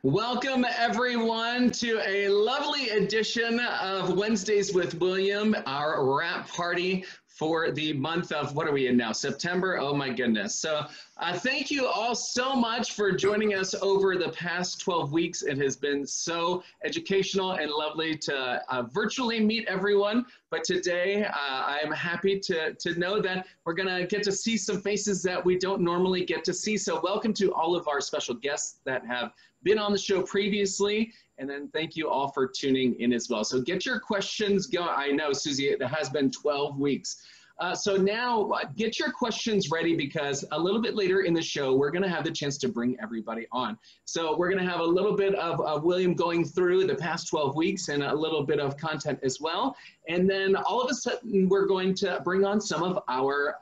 Welcome everyone to a lovely edition of Wednesdays with William, our wrap party for the month of, what are we in now, September? Oh my goodness. So thank you all so much for joining us over the past 12 weeks. It has been so educational and lovely to virtually meet everyone. But today I am happy to know that we're gonna get to see some faces that we don't normally get to see. So welcome to all of our special guests that have been on the show previously, and then thank you all for tuning in as well. So get your questions going. I know, Susie, it has been 12 weeks. So now get your questions ready, because a little bit later in the show, we're gonna have the chance to bring everybody on. So we're gonna have a little bit of William going through the past 12 weeks and a little bit of content as well. And then all of a sudden, we're going to bring on some of our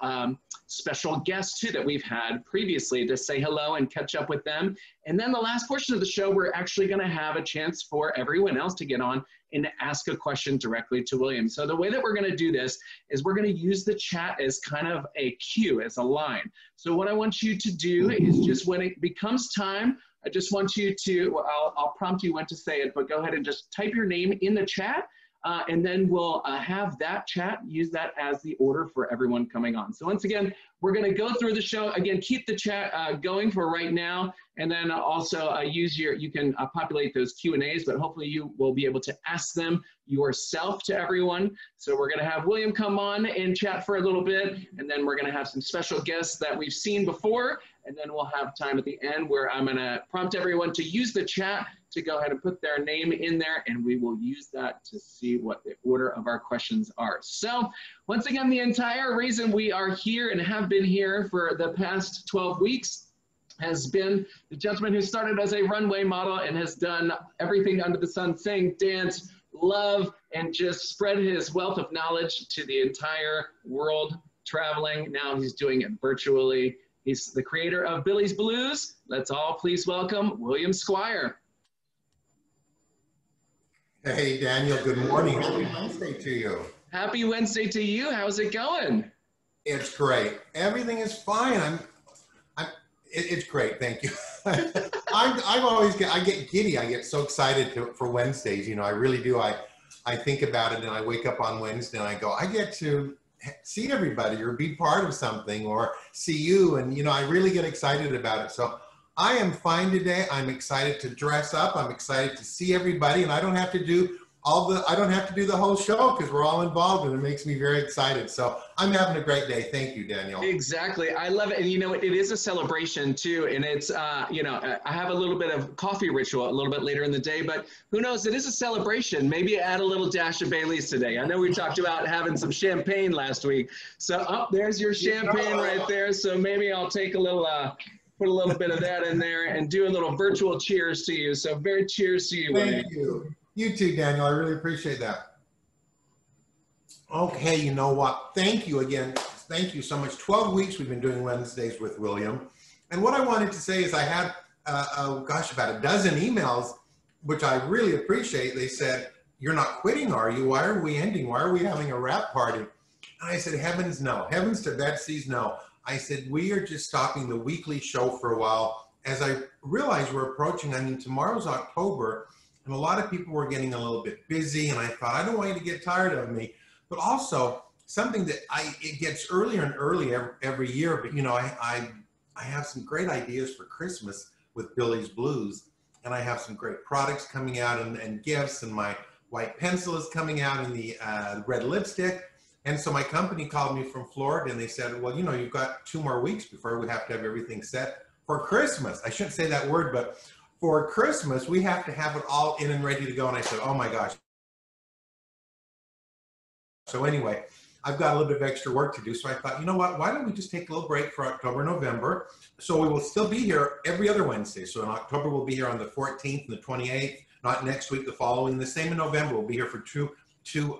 special guests too that we've had previously to say hello and catch up with them. And then the last portion of the show, we're actually gonna have a chance for everyone else to get on and ask a question directly to William. So the way that we're gonna do this is we're gonna use the chat as kind of a cue, as a line. So what I want you to do is just when it becomes time, I just want you to, I'll prompt you when to say it, but go ahead and just type your name in the chat. And then we'll have that chat, use that as the order for everyone coming on. So once again, we're gonna go through the show. Again, keep the chat going for right now. And then also you can populate those Q&As, but hopefully you will be able to ask them yourself to everyone. So we're gonna have William come on and chat for a little bit, and then we're gonna have some special guests that we've seen before, and then we'll have time at the end where I'm gonna prompt everyone to use the chat to go ahead and put their name in there, and we will use that to see what the order of our questions are. So once again, the entire reason we are here and have been here for the past 12 weeks has been the gentleman who started as a runway model and has done everything under the sun, sing, dance, love, and just spread his wealth of knowledge to the entire world, traveling. Now he's doing it virtually. He's the creator of Billy's Blues. Let's all please welcome William Squire. Hey, Daniel, good morning. Happy Wednesday to you. Happy Wednesday to you. How's it going? It's great. Everything is fine. It's great. Thank you. I get giddy. I get so excited for Wednesdays. You know, I really do. I think about it and I wake up on Wednesday and I go, I get to see everybody or be part of something or see you. And, you know, I really get excited about it. So I am fine today. I'm excited to dress up. I'm excited to see everybody, and I don't have to do the whole show because we're all involved, and it makes me very excited. So I'm having a great day. Thank you, Daniel. Exactly. I love it. And you know, it is a celebration too. And it's, you know, I have a little bit of coffee ritual a little bit later in the day, but who knows, it is a celebration. Maybe add a little dash of Bailey's today. I know we talked about having some champagne last week. So there's your champagne right there. So maybe I'll take a little, put a little bit of that in there and do a little virtual cheers to you. So very cheers to you. Thank you. You too, Daniel. I really appreciate that. Okay, you know what? Thank you again. Thank you so much. 12 weeks we've been doing Wednesdays with William. And what I wanted to say is I had, about a dozen emails, which I really appreciate. They said, you're not quitting, are you? Why are we ending? Why are we having a wrap party? And I said, heavens no. Heavens to Betsy's no. I said, we are just stopping the weekly show for a while. As I realized we're approaching, I mean, tomorrow's October, and a lot of people were getting a little bit busy, and I thought, I don't want you to get tired of me. But also, something that it gets earlier and earlier every year, but you know, I have some great ideas for Christmas with Billy's Blues, and I have some great products coming out and gifts, and my white pencil is coming out, and the red lipstick. And so my company called me from Florida and they said, well, you know, you've got 2 more weeks before we have to have everything set for Christmas. I shouldn't say that word, but for Christmas, we have to have it all in and ready to go. And I said, oh my gosh. So anyway, I've got a little bit of extra work to do. So I thought, you know what, why don't we just take a little break for October, November. So we will still be here every other Wednesday. So in October, we'll be here on the 14th and the 28th, not next week, the following. The same in November, we'll be here for two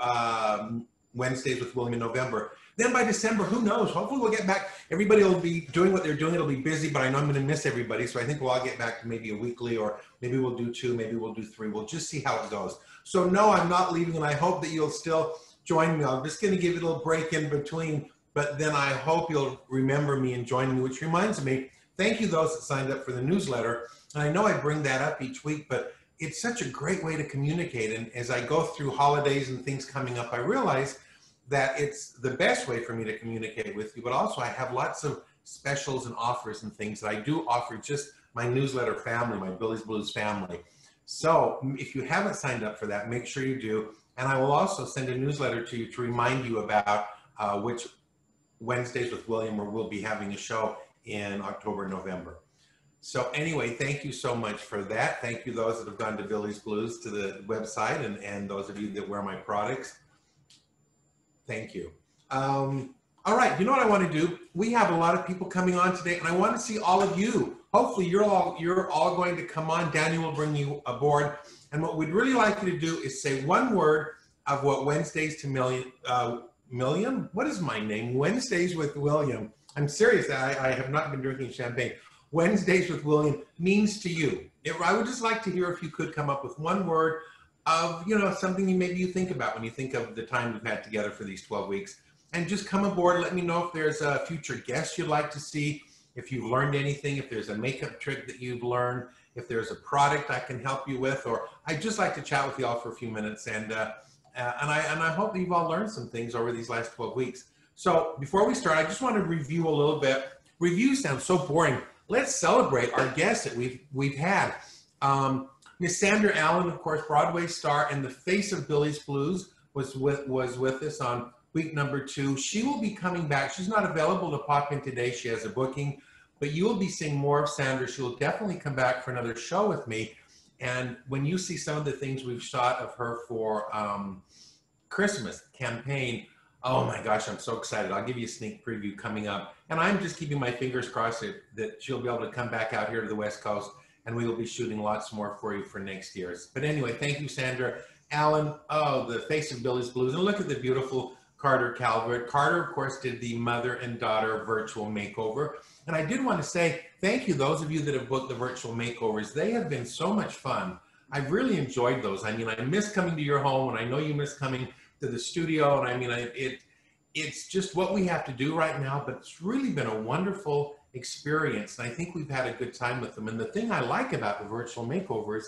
Wednesdays with William in November. Then by December, who knows? Hopefully we'll get back. Everybody will be doing what they're doing. It'll be busy, but I know I'm going to miss everybody. So I think we'll all get back to maybe a weekly, or maybe we'll do 2, maybe we'll do 3. We'll just see how it goes. So no, I'm not leaving, and I hope that you'll still join me. I'm just going to give it a little break in between, but then I hope you'll remember me and join me, which reminds me, thank you those that signed up for the newsletter. And I know I bring that up each week, but it's such a great way to communicate. And as I go through holidays and things coming up, I realize that it's the best way for me to communicate with you, but also I have lots of specials and offers and things that I do offer just my newsletter family, my Billy's Blues family. So if you haven't signed up for that, make sure you do. And I will also send a newsletter to you to remind you about which Wednesdays with William where we'll be having a show in October, November. So anyway, thank you so much for that. Thank you those that have gone to Billy's Blues to the website and those of you that wear my products. Thank you. All right, you know what I want to do? We have a lot of people coming on today, and I want to see all of you. Hopefully, you're all going to come on. Daniel will bring you aboard. And what we'd really like you to do is say one word of what Wednesdays to Milliam? What is my name? Wednesdays with William. I'm serious. I have not been drinking champagne. Wednesdays with William means to you. I would just like to hear if you could come up with one word of, you know, something maybe you think about when you think of the time we've had together for these 12 weeks. And just come aboard. Let me know if there's a future guest you'd like to see, if you've learned anything, if there's a makeup trick that you've learned, if there's a product I can help you with, or I'd just like to chat with you all for a few minutes. And I hope you've all learned some things over these last 12 weeks. So before we start, I just want to review a little bit. Review sounds so boring. Let's celebrate our guests that we've had. Miss Sandra Allen, of course, Broadway star and the face of Billy's Blues, was with us on week number 2. She will be coming back. She's not available to pop in today. She has a booking, but you will be seeing more of Sandra. She will definitely come back for another show with me. And when you see some of the things we've shot of her for Christmas campaign, oh my gosh, I'm so excited. I'll give you a sneak preview coming up. And I'm just keeping my fingers crossed that she'll be able to come back out here to the West Coast, and we will be shooting lots more for you for next year's. But anyway, thank you, Sandra. Alan, oh, the face of Billy's Blues. And look at the beautiful Carter Calvert. Carter, of course, did the mother and daughter virtual makeover. And I did want to say thank you, those of you that have booked the virtual makeovers. They have been so much fun. I've really enjoyed those. I mean, I miss coming to your home, and I know you miss coming to the studio. And I mean, it's just what we have to do right now, but it's really been a wonderful experience. And I think we've had a good time with them. And the thing I like about the virtual makeovers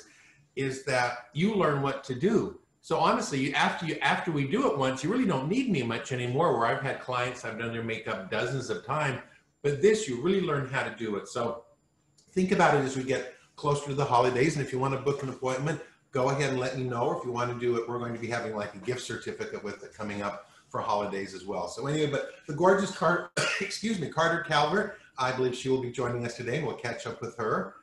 is that you learn what to do. So honestly, after we do it once, you really don't need me much anymore, where I've had clients, I've done their makeup dozens of times, but this, you really learn how to do it. So think about it as we get closer to the holidays. And if you want to book an appointment, go ahead and let me know. Or if you want to do it, we're going to be having like a gift certificate with it coming up for holidays as well. So anyway, but the gorgeous Carter, Carter Calvert, I believe she will be joining us today, and we'll catch up with her.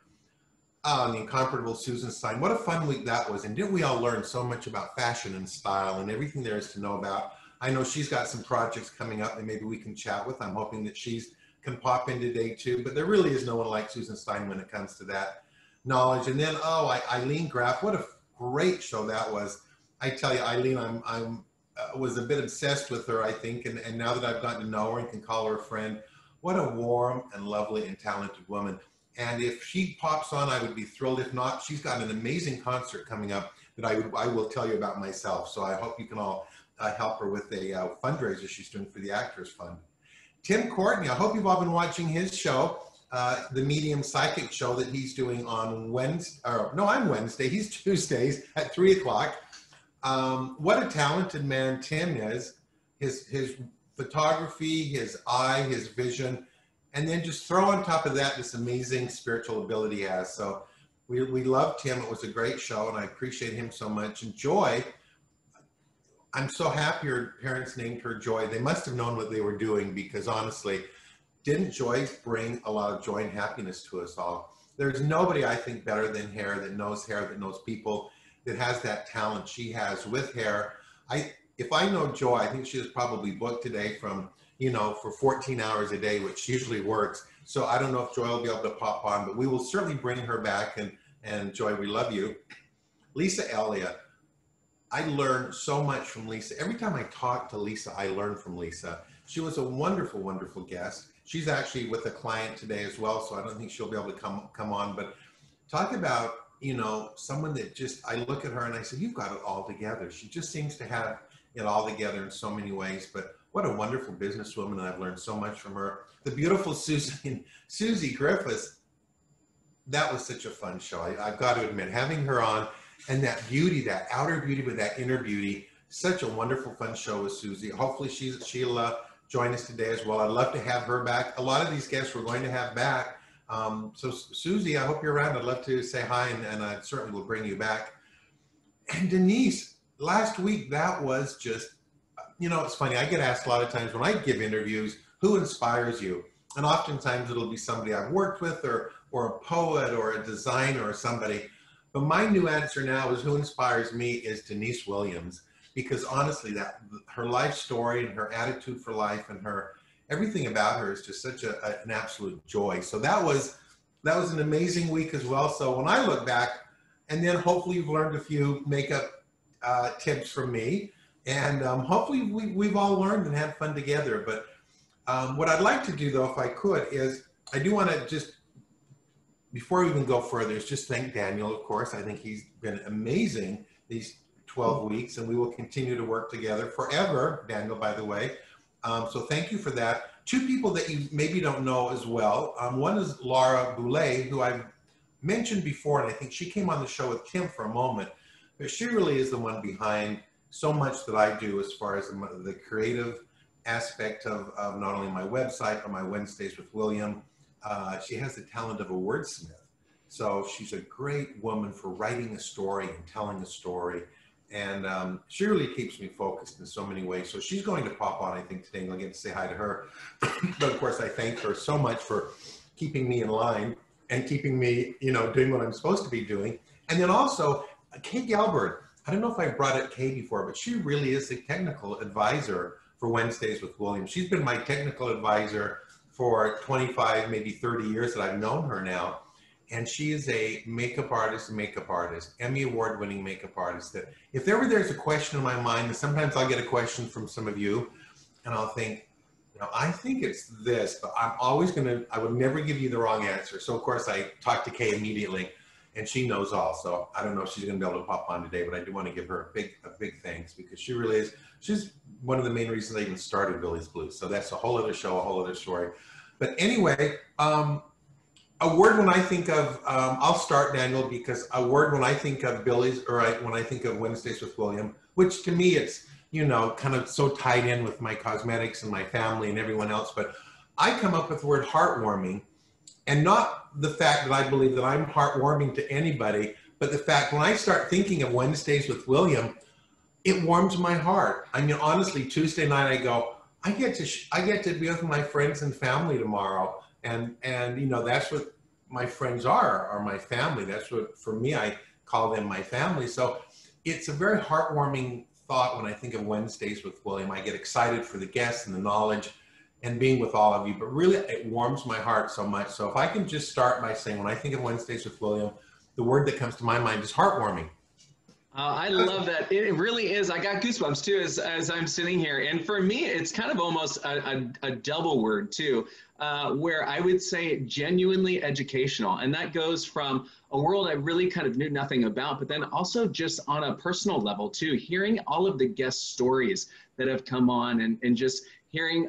The incomparable Susan Stein. What a fun week that was. And didn't we all learn so much about fashion and style and everything there is to know about? I know she's got some projects coming up that maybe we can chat with. I'm hoping that she's can pop in today too, but there really is no one like Susan Stein when it comes to that knowledge. And then, Ilene Graff, what a great show that was. I tell you, Ilene, I'm was a bit obsessed with her, I think, and now that I've gotten to know her and can call her a friend, what a warm and lovely and talented woman. And if she pops on, I would be thrilled. If not, she's got an amazing concert coming up that I will tell you about myself. So I hope you can all help her with a fundraiser she's doing for the Actors Fund. Tim Courtney, I hope you've all been watching his show, the Medium Psychic show that he's doing on Wednesday. He's Tuesdays at 3 o'clock. What a talented man Tim is. His photography, his eye, his vision, and then just throw on top of that this amazing spiritual ability he has. So we loved him. It was a great show, and I appreciate him so much. And Joy, I'm so happy her parents named her Joy. They must have known what they were doing, because honestly, didn't Joy bring a lot of joy and happiness to us all? There's nobody I think better than hair, that knows people, that has that talent she has with hair. If I know Joy, I think she was probably booked today from, for 14 hours a day, which usually works. So I don't know if Joy will be able to pop on, but we will certainly bring her back. And Joy, we love you. Lisa Elliott, I learned so much from Lisa. Every time I talk to Lisa, I learn from Lisa. She was a wonderful, wonderful guest. She's actually with a client today as well, so I don't think she'll be able to come on. But talk about, someone that just, I look at her and I said, you've got it all together. She just seems to have it all together in so many ways. But what a wonderful businesswoman, and I've learned so much from her. The beautiful Susie Griffiths. that was such a fun show. I've got to admit, having her on and that beauty, that outer beauty with that inner beauty, such a wonderful, fun show with Susie. Hopefully she'll join us today as well. I'd love to have her back. A lot of these guests we're going to have back. So Susie, I hope you're around. I'd love to say hi, and I certainly will bring you back. And Deniece, last week, that was just, you know, it's funny. I get asked a lot of times when I give interviews, who inspires you? And oftentimes it'll be somebody I've worked with or a poet or a designer or somebody. But my new answer now is who inspires me is Deniece Williams, because honestly, that her life story and her attitude for life and her everything about her is just such an absolute joy. So that was an amazing week as well. So when I look back, and then hopefully you've learned a few makeup tips from me, and hopefully we've all learned and had fun together. But what I'd like to do, though, if I could, is I do want to just, before we even go further, is just thank Daniel, of course. I think he's been amazing these 12 weeks, and we will continue to work together forever, Daniel, by the way. So thank you for that. Two people that you maybe don't know as well. One is Laura Boulay, who I've mentioned before, and I think she came on the show with Tim for a moment, but she really is the one behind so much that I do as far as the creative aspect of not only my website, but my Wednesdays with William. She has the talent of a wordsmith. So she's a great woman for writing a story and telling a story. And she really keeps me focused in so many ways. So she's going to pop on, I think, today, and I'll get to say hi to her. But of course, I thank her so much for keeping me in line and keeping me, you know, doing what I'm supposed to be doing. And then also, Kay Calvert. I don't know if I brought up Kay before, but she really is the technical advisor for Wednesdays with William. She's been my technical advisor for 25, maybe 30 years that I've known her now. And she is a makeup artist, Emmy award-winning makeup artist, that if ever there's a question in my mind, and sometimes I'll get a question from some of you, and I'll think, you know, I think it's this, but I'm always I would never give you the wrong answer. So of course I talk to Kay immediately, and she knows all. So I don't know if she's gonna be able to pop on today, but I do want to give her a big thanks, because she really is, she's one of the main reasons I even started Billy's Blues. So that's a whole other show, a whole other story. But anyway, a word when I think of, I'll start, Daniel, because a word when I think of Billy's, or when I think of Wednesdays with William, which to me it's, you know, kind of so tied in with my cosmetics and my family and everyone else, but I come up with the word heartwarming, and not the fact that I believe that I'm heartwarming to anybody, but the fact when I start thinking of Wednesdays with William, it warms my heart. I mean, honestly, Tuesday night I go, I get to be with my friends and family tomorrow. And you know, that's what my friends are my family. That's what, for me, I call them my family. So it's a very heartwarming thought when I think of Wednesdays with William. I get excited for the guests and the knowledge and being with all of you, but really it warms my heart so much. So if I can just start by saying, when I think of Wednesdays with William, the word that comes to my mind is heartwarming. I love that. It really is. I got goosebumps too as I'm sitting here. And for me, it's kind of almost a double word too, where I would say genuinely educational. And that goes from a world I really kind of knew nothing about, but then also just on a personal level too, hearing all of the guest stories that have come on, and just hearing,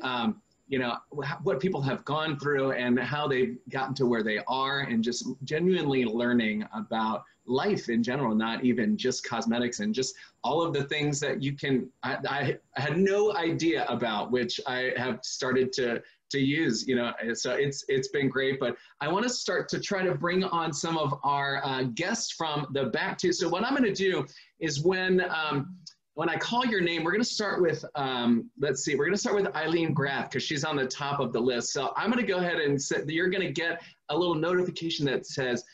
you know, what people have gone through and how they've gotten to where they are, and just genuinely learning about life in general, not even just cosmetics, and just all of the things that you can, I had no idea about, which I have started to use, you know. So it's been great. But I want to start to try to bring on some of our guests from the back too. So what I'm going to do is when I call your name, we're going to start with, let's see, we're going to start with Ilene Graff, because she's on the top of the list. So I'm going to go ahead and say, you're going to get a little notification that says,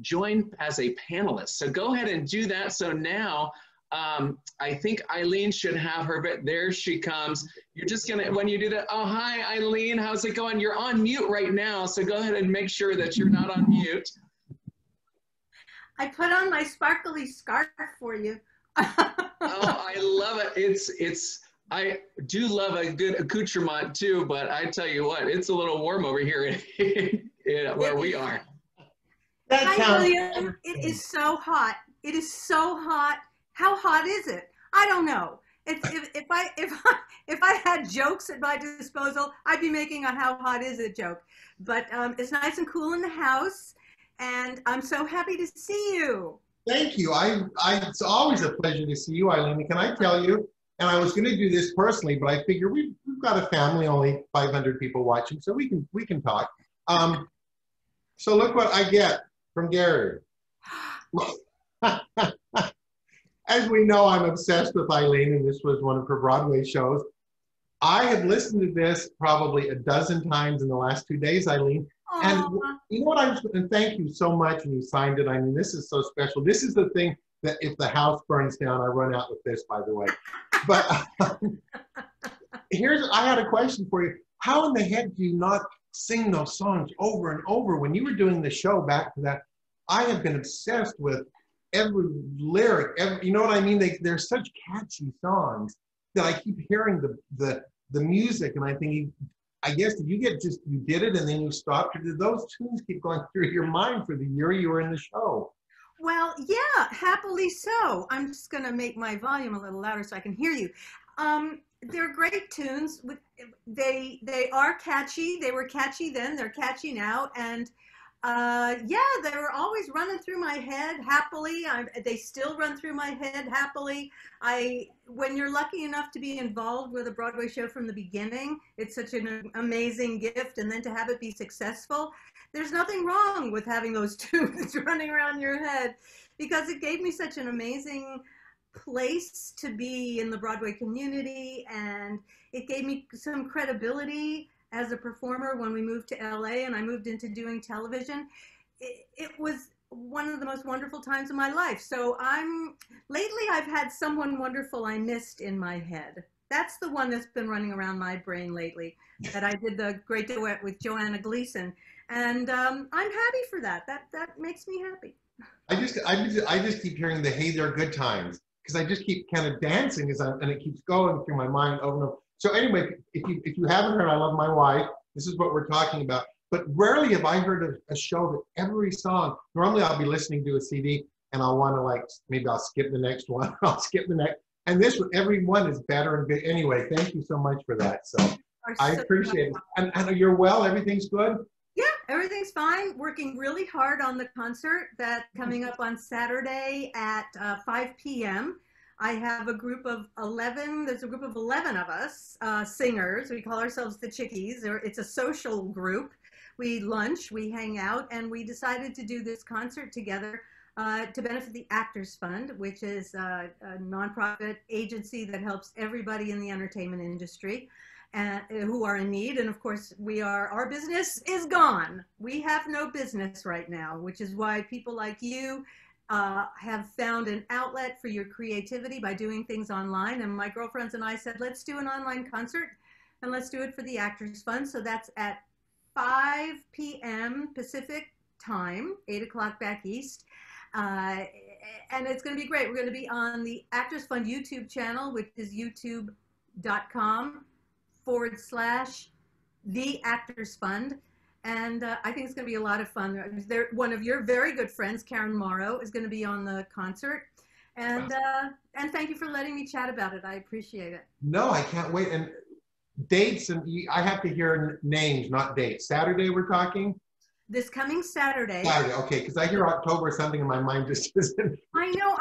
join as a panelist. So go ahead and do that. So now I think Ilene should have her, but there she comes. You're just gonna, when you do that, oh, hi, Ilene, how's it going? You're on mute right now. So go ahead and make sure that you're not on mute. I put on my sparkly scarf for you. Oh, I love it. I do love a good accoutrement too, but I tell you what, it's a little warm over here where we are. Hi, William. It is so hot. It is so hot. How hot is it? I don't know. If I had jokes at my disposal, I'd be making a how hot is it joke. But it's nice and cool in the house. And I'm so happy to see you. Thank you. It's always a pleasure to see you, Ilene. Can I tell you? And I was going to do this personally, but I figure we've got a family, only 500 people watching, so we can talk. So look what I get from Gary. As we know, I'm obsessed with Ilene, and this was one of her Broadway shows. I have listened to this probably a dozen times in the last 2 days, Ilene. And you know what, and thank you so much, and you signed it. I mean, this is so special. This is the thing that if the house burns down, I run out with this, by the way. But I had a question for you. How in the heck do you not sing those songs over and over? When you were doing the show back to that, I have been obsessed with every lyric, you know what I mean? They're such catchy songs that I keep hearing the music, and I'm thinking, I guess you did it and then you stopped, or did those tunes keep going through your mind for the year you were in the show? Well, yeah, happily so. I'm just going to make my volume a little louder so I can hear you. They're great tunes. They are catchy. They were catchy then. They're catchy now. And yeah, they were always running through my head happily. They still run through my head happily. When you're lucky enough to be involved with a Broadway show from the beginning, it's such an amazing gift. And then to have it be successful, there's nothing wrong with having those tunes running around your head, because it gave me such an amazing place to be in the Broadway community, and it gave me some credibility as a performer when we moved to LA and I moved into doing television. It was one of the most wonderful times of my life. So lately I've had Someone Wonderful I Missed in my head. That's the one that's been running around my brain lately, that I did the great duet with Joanna Gleason. And I'm happy for that. That makes me happy. I just keep hearing the "Hey There Good Times," because I just keep kind of dancing and it keeps going through my mind over and over. So anyway, if you haven't heard I Love My Wife, this is what we're talking about. But rarely have I heard a show that every song, normally I'll be listening to a CD and I'll want to maybe I'll skip the next one, I'll skip the next. And this one, every one is better and good. Anyway, thank you so much for that. So I appreciate it. And you're well, everything's good? Yeah, everything's fine. Working really hard on the concert that's coming up on Saturday at 5 p.m. I have a group of 11, there's a group of 11 of us, singers. We call ourselves the Chickies. It's a social group. We lunch, we hang out, and we decided to do this concert together to benefit the Actors Fund, which is a nonprofit agency that helps everybody in the entertainment industry who are in need. And of course, our business is gone. We have no business right now, which is why people like you have found an outlet for your creativity by doing things online. And my girlfriends and I said, let's do an online concert and let's do it for the Actors Fund. So that's at 5 p.m. Pacific time, 8 o'clock back east. And it's going to be great. We're going to be on the Actors Fund YouTube channel, which is youtube.com/The Actors Fund. And I think it's going to be a lot of fun. One of your very good friends, Karen Morrow, is going to be on the concert. And thank you for letting me chat about it. I appreciate it. No, I can't wait. And dates, and I have to hear names, not dates. Saturday we're talking? This coming Saturday. Saturday, okay, because I hear October something and my mind just isn't. I know.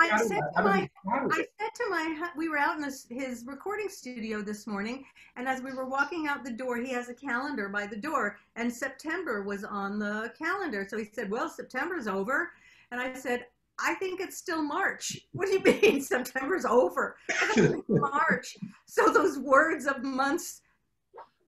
We were out in his recording studio this morning, and as we were walking out the door, he has a calendar by the door, and September was on the calendar. So he said, well, September's over. And I said, I think it's still March. What do you mean September's over? It's March. So those words of months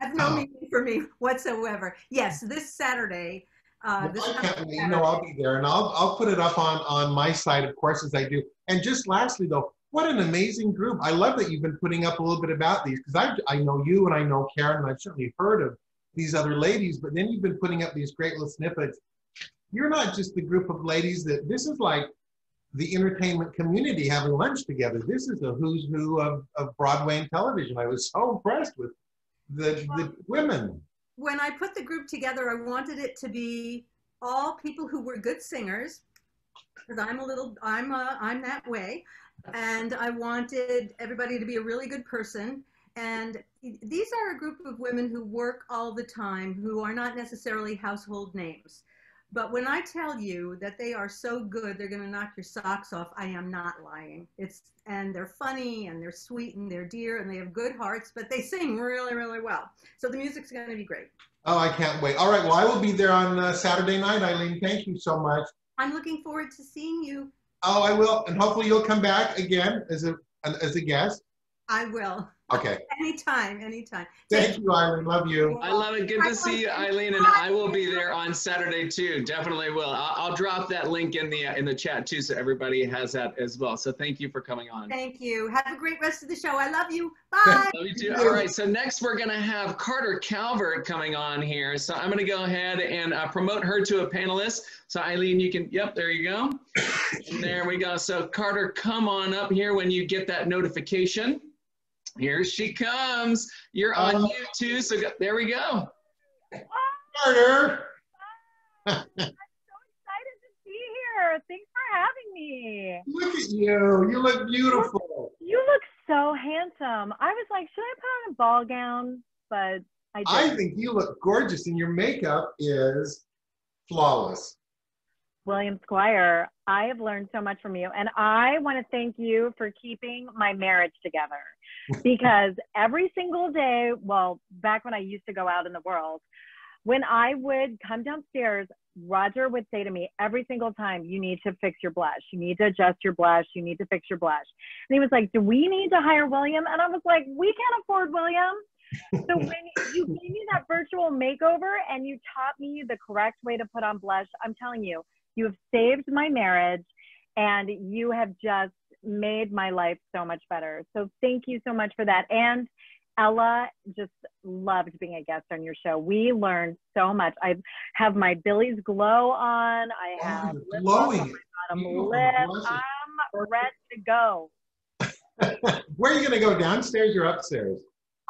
have no meaning for me whatsoever. Yes, this Saturday. I can't wait. I'll be there, and I'll put it up on my site, of course, as I do. And just lastly, though, what an amazing group! I love that you've been putting up a little bit about these, because I know you and I know Karen, and I've certainly heard of these other ladies. But then you've been putting up these great little snippets. You're not just the group of ladies this is like the entertainment community having lunch together. This is the who's who of Broadway and television. I was so impressed with the women. When I put the group together, I wanted it to be all people who were good singers, because I'm that way. And I wanted everybody to be a really good person. And these are a group of women who work all the time, who are not necessarily household names. But when I tell you that they are so good, they're going to knock your socks off, I am not lying. And they're funny and they're sweet and they're dear and they have good hearts, but they sing really, really well. So the music's going to be great. Oh, I can't wait. All right. Well, I will be there on Saturday night, Ilene. Thank you so much. I'm looking forward to seeing you. Oh, I will. And hopefully you'll come back again as a guest. I will. Okay. Anytime, anytime. Thank you, Ilene. Love you. I love it. Good to see you, Ilene, and I will be there on Saturday too. Definitely will. I'll drop that link in the chat too, so everybody has that as well. So thank you for coming on. Thank you. Have a great rest of the show. I love you. Bye. Love you too. All right. So next we're gonna have Carter Calvert coming on here. So I'm gonna go ahead and promote her to a panelist. So Ilene, you can. Yep, there you go. And there we go. So Carter, come on up here when you get that notification. Here she comes. You're on mute too, so there we go. Carter. I'm so excited to be here. Thanks for having me. Look at you. You look beautiful. You look so handsome. I was like, should I put on a ball gown? But I didn't. think you look gorgeous, and your makeup is flawless. William Squire, I have learned so much from you. And I want to thank you for keeping my marriage together. Because every single day, well, back when I used to go out in the world, when I would come downstairs, Roger would say to me every single time, you need to fix your blush. You need to adjust your blush. You need to fix your blush. And he was like, do we need to hire William? And I was like, we can't afford William. So when you gave me that virtual makeover and you taught me the correct way to put on blush, I'm telling you, you have saved my marriage and you have just made my life so much better. So thank you so much for that. And Ella just loved being a guest on your show. We learned so much. I have my Billy's Glow on. I have lip gloss on my bottom lip. I'm ready to go. Where are you going to go, downstairs or upstairs?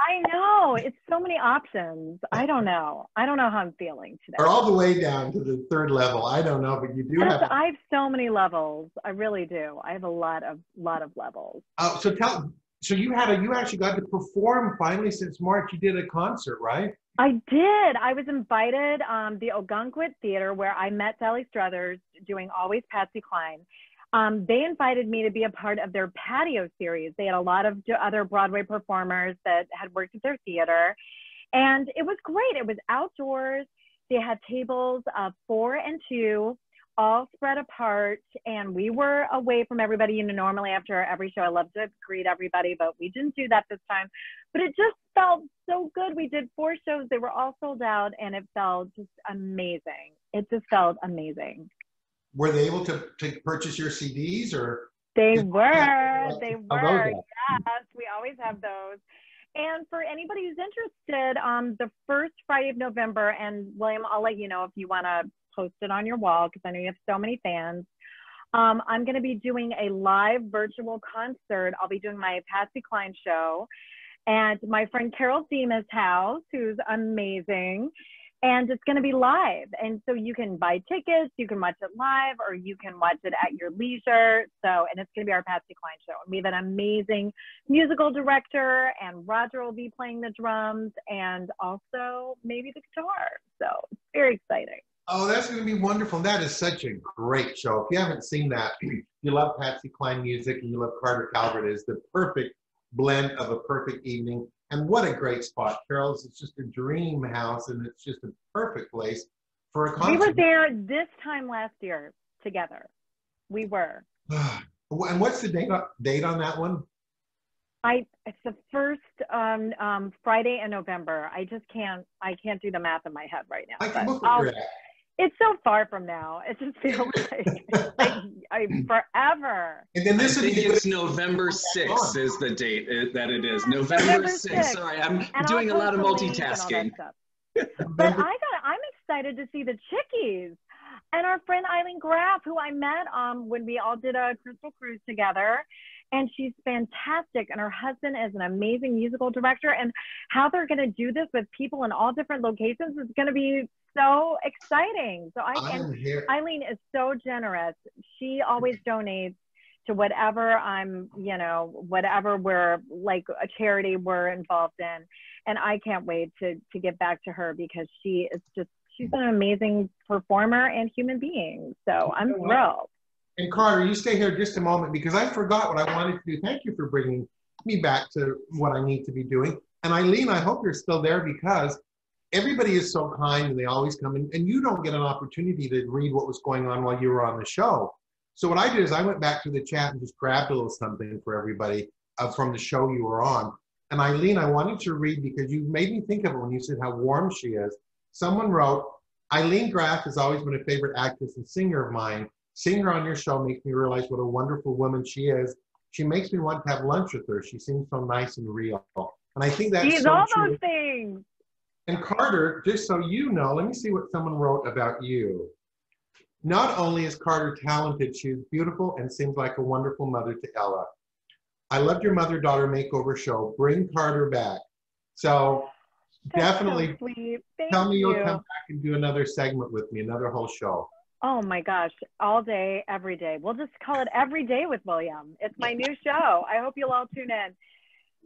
I know. It's so many options. I don't know. I don't know how I'm feeling today. Or all the way down to the 3rd level. I don't know, but you do have. I have so many levels. I really do. I have a lot of levels. Oh, so you actually got to perform finally since March. You did a concert, right? I did. I was invited the Ogunquit Theater where I met Sally Struthers doing Always Patsy Cline. They invited me to be a part of their patio series. They had a lot of other Broadway performers that had worked at their theater. And it was great. It was outdoors. They had tables of 4 and 2, all spread apart. And we were away from everybody. You know, normally after every show, I love to greet everybody, but we didn't do that this time. But it just felt so good. We did 4 shows. They were all sold out and it felt just amazing. It just felt amazing. Were they able to purchase your CDs or? They were. Yes, we always have those. And for anybody who's interested, the first Friday of November, and William, I'll let you know if you want to post it on your wall because I know you have so many fans. I'm going to be doing a live virtual concert. I'll be doing my Patsy Cline show and my friend Carol Dima's house, who's amazing. And it's going to be live. And so you can buy tickets, you can watch it live, or you can watch it at your leisure. So, and it's going to be our Patsy Cline show. And we have an amazing musical director, and Roger will be playing the drums and also maybe the guitar. So it's very exciting. Oh, that's going to be wonderful. That is such a great show. If you haven't seen that, you love Patsy Cline music and you love Carter Calvert, is the perfect blend of a perfect evening. And what a great spot. Carol's, it's just a dream house, and it's just a perfect place for a concert. We were there this time last year together. We were. And what's the date on that one? It's the first Friday in November. I can't do the math in my head right now. It's so far from now. It just feels like forever. And then this I think it's November 6th is the date that it is. November 6th. Sorry, I'm doing a lot of multitasking. But I'm excited to see the Chickies and our friend Eileen Graff, who I met when we all did a Crystal Cruise together. And she's fantastic. And her husband is an amazing musical director. And how they're going to do this with people in all different locations is going to be so exciting. So Eileen is so generous. She always donates to whatever whatever we're like a charity we're involved in. And I can't wait to get back to her because she's she's an amazing performer and human being. So I'm thrilled. And Carter, you stay here just a moment because I forgot what I wanted to do. Thank you for bringing me back to what I need to be doing. And Ilene, I hope you're still there because everybody is so kind and they always come in, and you don't get an opportunity to read what was going on while you were on the show. So what I did is I went back to the chat and just grabbed a little something for everybody from the show you were on. And Ilene, I wanted to read because you made me think of it when you said how warm she is. Someone wrote, Ilene Graff has always been a favorite actress and singer of mine. Seeing her on your show makes me realize what a wonderful woman she is. She makes me want to have lunch with her. She seems so nice and real. And I think that's She's so all true. those things. And Carter, just so you know, let me see what someone wrote about you. Not only is Carter talented, she is beautiful and seems like a wonderful mother to Ella. I loved your mother-daughter makeover show. Bring Carter back. So That's definitely so sweet. Thank tell me you. you'll come back and do another segment with me, another whole show. Oh my gosh, all day, every day. We'll just call it Every Day with William. It's my new show. I hope you'll all tune in.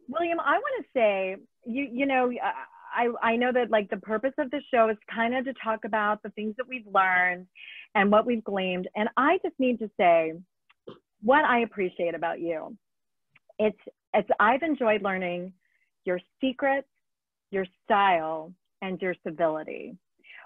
William, I want to say, you know, I know that like the purpose of the show is kind of to talk about the things that we've learned and what we've gleaned. And I just need to say what I appreciate about you. It's I've enjoyed learning your secrets, your style, and your civility,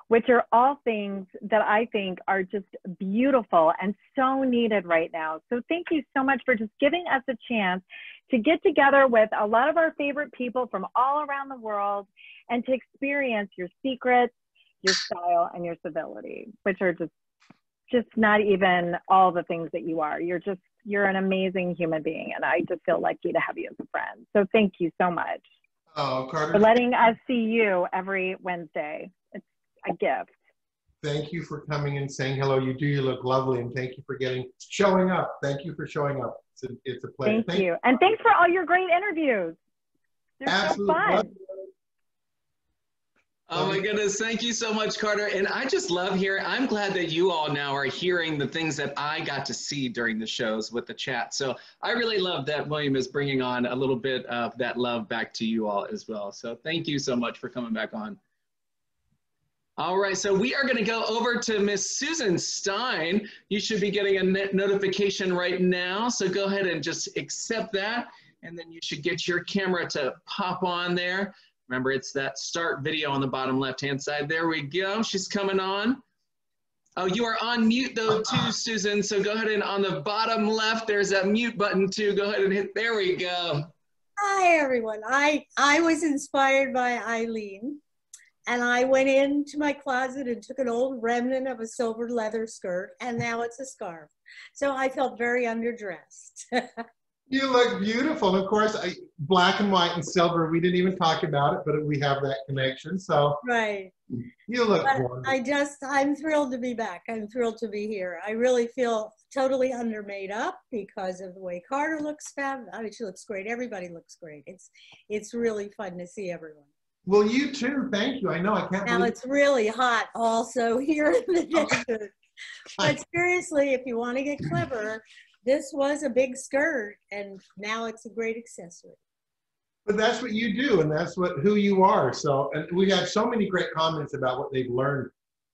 which are all things that I think are just beautiful and so needed right now. So thank you so much for just giving us a chance to get together with a lot of our favorite people from all around the world and to experience your secrets, your style, and your civility, which are just not even all the things that you are. You're an amazing human being, and I just feel lucky to have you as a friend. So thank you so much for letting us see you every Wednesday. It's a gift. Thank you for coming and saying hello. You look lovely, and thank you for showing up. Thank you for showing up. It's a pleasure. Thank you. And thanks for all your great interviews. They're Absolutely. so fun. Oh my goodness, thank you so much, Carter. And I just love hearing, I'm glad that you all now are hearing the things that I got to see during the shows with the chat. So I really love that William is bringing on a little bit of that love back to you all as well. So thank you so much for coming back on. All right, so we are gonna go over to Miss Susan Stein. You should be getting a notification right now. So go ahead and just accept that. And then you should get your camera to pop on there. Remember, it's that start video on the bottom left-hand side. There we go. She's coming on. Oh, you are on mute though too, Susan. So go ahead and on the bottom left, there's that mute button too. Go ahead and hit, there we go. Hi, everyone. I was inspired by Ilene, and I went into my closet and took an old remnant of a silver leather skirt, and now it's a scarf. So I felt very underdressed. You look beautiful. Of course, black and white and silver, we didn't even talk about it, but we have that connection. So Right. You look wonderful. I'm thrilled to be back. I'm thrilled to be here. I really feel totally undermade up because of the way Carter looks fab. I mean, she looks great. Everybody looks great. It's really fun to see everyone. Well, you too. Thank you. I know. I can't Now believe it's really hot also here in the desert. But seriously, if you want to get clever, this was a big skirt, and now it's a great accessory. But that's what you do, and that's who you are. So, and we had so many great comments about what they've learned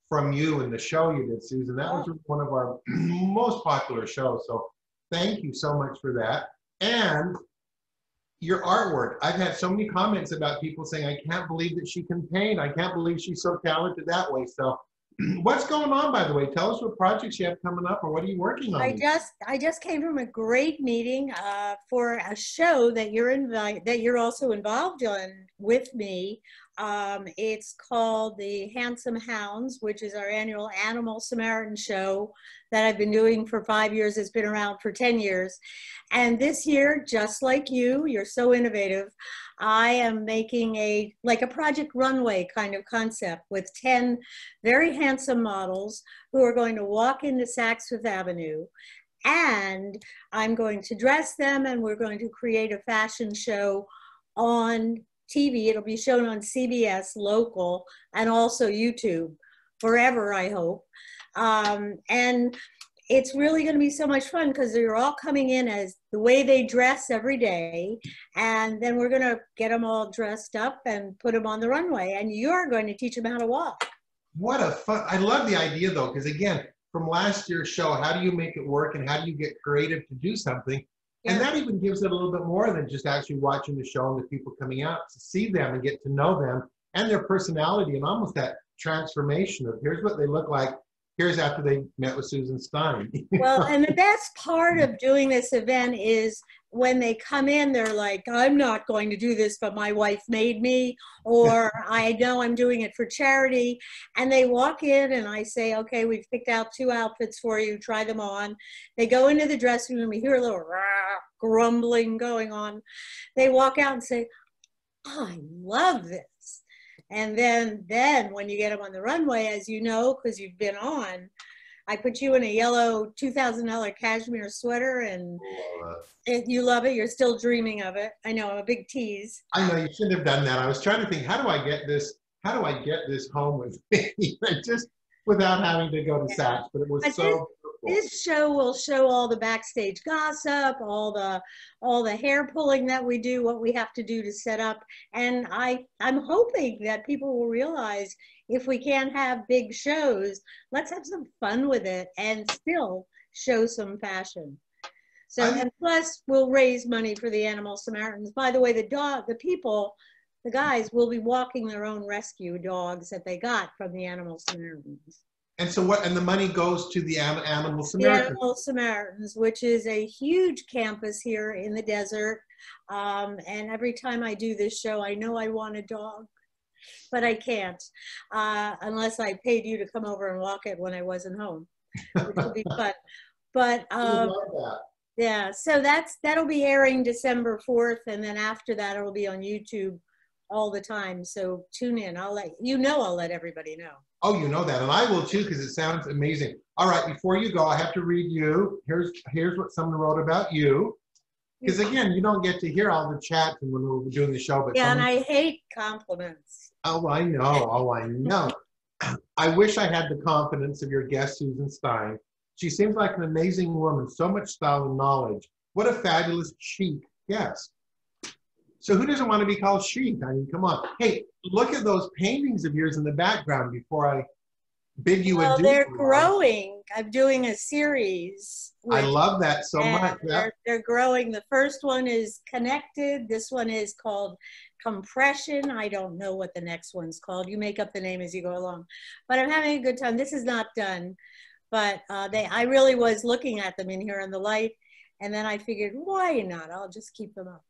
from you and the show you did, Susan. That was one of our most popular shows. So thank you so much for that. And your artwork. I've had so many comments about people saying, I can't believe that she can paint. I can't believe she's so talented that way. So what's going on, by the way? Tell us what projects you have coming up, or what are you working on? I just came from a great meeting for a show that you're also involved in with me. It's called the Handsome Hounds, which is our annual Animal Samaritan show that I've been doing for 5 years. It's been around for 10 years. And this year, just like you're so innovative, I am making a Project Runway kind of concept with 10 very handsome models who are going to walk into Saks Fifth Avenue, and I'm going to dress them, and we're going to create a fashion show on TV. It'll be shown on CBS local and also YouTube forever, I hope. And it's really going to be so much fun because they're all coming in as the way they dress every day. And then we're going to get them all dressed up and put them on the runway. And you're going to teach them how to walk. What a fun, I love the idea though, because again, from last year's show, how do you make it work and how do you get creative to do something? And that even gives it a little bit more than just actually watching the show and the people coming out to see them and get to know them and their personality and almost that transformation of here's what they look like, here's after they met with Susan Stein. Well, and the best part of doing this event is when they come in, they're like, I'm not going to do this, but my wife made me, or I know I'm doing it for charity. And they walk in and I say, okay, we've picked out 2 outfits for you, try them on. They go into the dressing room, we hear a little rah, grumbling going on. They walk out and say, oh, I love this. And then when you get them on the runway, as you know, because you've been on, I put you in a yellow $2,000 cashmere sweater and you love it. You're still dreaming of it. I know, I'm a big tease. I know you shouldn't have done that. I was trying to think, how do I get this home with me? Just without having to go to Saks, but it was so This show will show all the backstage gossip, all the hair pulling that we do, what we have to do to set up. And I'm hoping that people will realize if we can't have big shows, let's have some fun with it and still show some fashion. So, and plus we'll raise money for the Animal Samaritans. By the way, the guys will be walking their own rescue dogs that they got from the Animal Samaritans. And so and the money goes to the Animal Samaritans? The Animal Samaritans, which is a huge campus here in the desert. And every time I do this show, I know I want a dog, but I can't unless I paid you to come over and walk it when I wasn't home, which would be fun. But yeah, so that'll be airing December 4th. And then after that, it'll be on YouTube all the time. So tune in. I'll let everybody know. Oh, you know that, and I will too, because it sounds amazing. All right, before you go, I have to read you. Here's what someone wrote about you, because again, you don't get to hear all the chats when we're doing the show. But and I hate compliments. Oh, I know. Oh, I know. I wish I had the confidence of your guest, Susan Stein. She seems like an amazing woman, so much style and knowledge. What a fabulous chic guest. So who doesn't want to be called chic? I mean, come on. Hey, look at those paintings of yours in the background before I bid you adieu. Well, they're growing. I'm doing a series. I love that so much. They're growing. The first one is Connected. This one is called Compression. I don't know what the next one's called. You make up the name as you go along. But I'm having a good time. This is not done. But I really was looking at them in here in the light. And then I figured, why not? I'll just keep them up.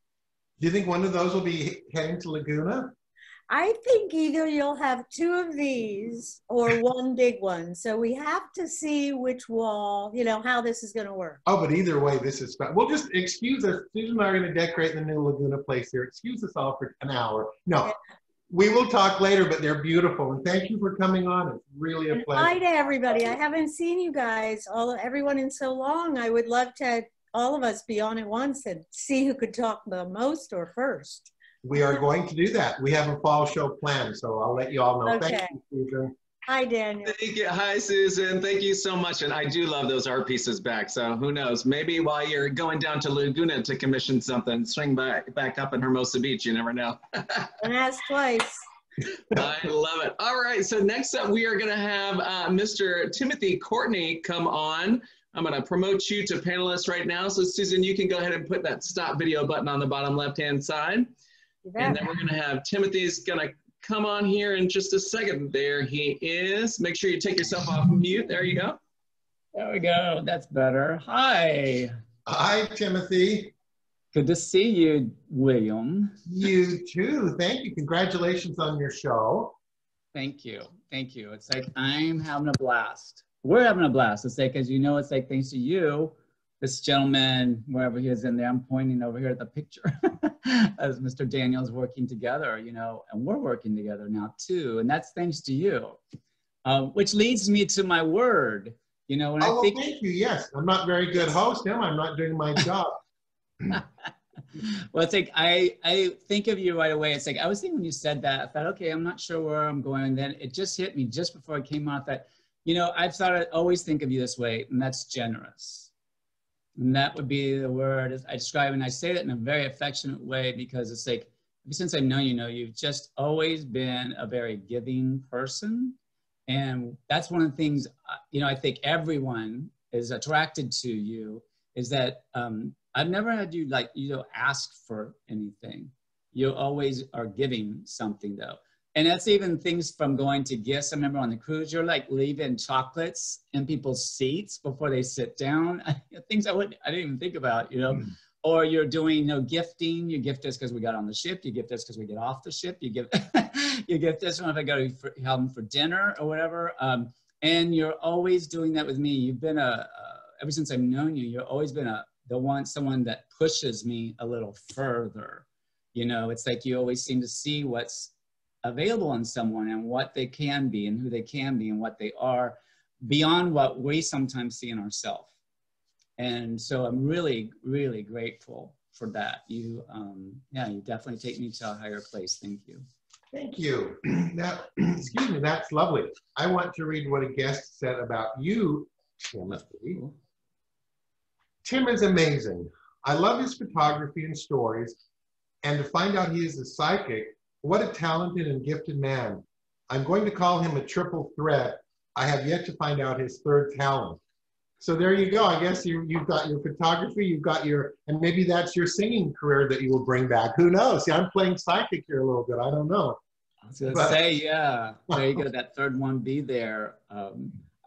Do you think one of those will be heading to Laguna? I think either you'll have 2 of these or one big one. So we have to see which wall, how this is going to work. Oh, but either way, this is fun. We'll just excuse us. Susan and I are going to decorate the new Laguna place here. Excuse us all for an hour. No, we will talk later, but they're beautiful. And thank you for coming on. It's really a pleasure. Hi to everybody. I haven't seen you guys, everyone in so long. I would love to all of us be on at once and see who could talk the most or first. We are going to do that. We have a fall show planned, so I'll let you all know. Okay. Thank you, Susan. Hi, Daniel. Thank you. Hi, Susan. Thank you so much. And I do love those art pieces back. So who knows? Maybe while you're going down to Laguna to commission something, swing back up in Hermosa Beach. You never know. And ask twice. I love it. All right. So next up, we are going to have Mr. Timothy Courtney come on. I'm going to promote you to panelist right now. So Susan, you can go ahead and put that stop video button on the bottom left-hand side. And then we're going to have Timothy's going to come on here in just a second. There he is. Make sure you take yourself off mute. There you go. There we go. That's better. Hi. Hi, Timothy. Good to see you, William. You too. Thank you. Congratulations on your show. Thank you. Thank you. It's like I'm having a blast. We're having a blast. It's like, as you know, it's like thanks to you, this gentleman, wherever he is in there, I'm pointing over here at the picture, as Mr. Daniel's working together, and we're working together now too. And that's thanks to you, which leads me to my word. When I think, thank you. Yes, I'm not very good host. I'm not doing my job. Well, it's like I think of you right away. It's like I was thinking when you said that, I thought, okay, I'm not sure where I'm going. And then it just hit me just before I came out that, I've thought I always think of you this way, and that's generous. And that would be the word I describe, and I say that in a very affectionate way because it's like, ever since I've known you've just always been a very giving person. And that's one of the things, you know, I think everyone is attracted to you, is that I've never had you like, you know, ask for anything. You always are giving something though. And that's even things from going to gifts. I remember on the cruise, you're like leaving chocolates in people's seats before they sit down. Things I didn't even think about, you know. Or you're doing, you know, gifting. You gift us because we got on the ship. You gift us because we get off the ship. You gift us when I go to help them for dinner or whatever. And you're always doing that with me. You've been ever since I've known you, you've always been someone that pushes me a little further. You know, it's like you always seem to see what's available in someone and what they can be and who they can be and what they are beyond what we sometimes see in ourselves. And so I'm really, really grateful for that. You, yeah, you definitely take me to a higher place. Thank you. Thank you. Now, excuse me, that's lovely. I want to read what a guest said about you, Timothy. Tim is amazing. I love his photography and stories, and to find out he is a psychic, what a talented and gifted man. I'm going to call him a triple threat. I have yet to find out his third talent. So there you go. I guess you've got your photography, you've got your, and maybe that's your singing career that you will bring back. Who knows? See, I'm playing psychic here a little bit. I don't know. I was going to say, yeah, there you go. That third one be there. I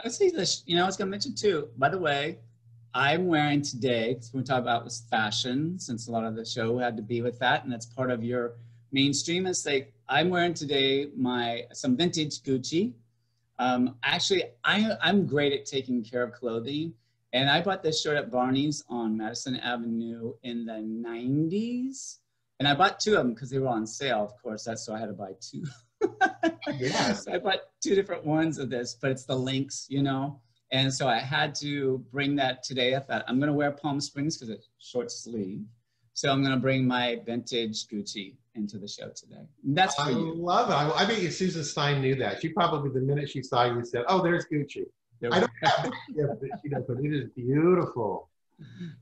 would say this, you know, I was going to mention too, by the way, I'm wearing today, because we talk about was fashion, since a lot of the show had to be with that, and that's part of your mainstream. It's like, I'm wearing today some vintage Gucci. Actually, I'm great at taking care of clothing. And I bought this shirt at Barney's on Madison Avenue in the 90s. And I bought two of them because they were on sale, of course. So I had to buy two. Yes. So I bought two different ones of this, but it's the links, you know. And so I had to bring that today. I thought, I'm going to wear Palm Springs because it's short sleeve. So I'm going to bring my vintage Gucci into the show today. And that's for you. I love it. I bet you Susan Stein knew that. She probably, the minute she saw you, said, oh, there's Gucci. I don't have the gift that she does, but it is beautiful.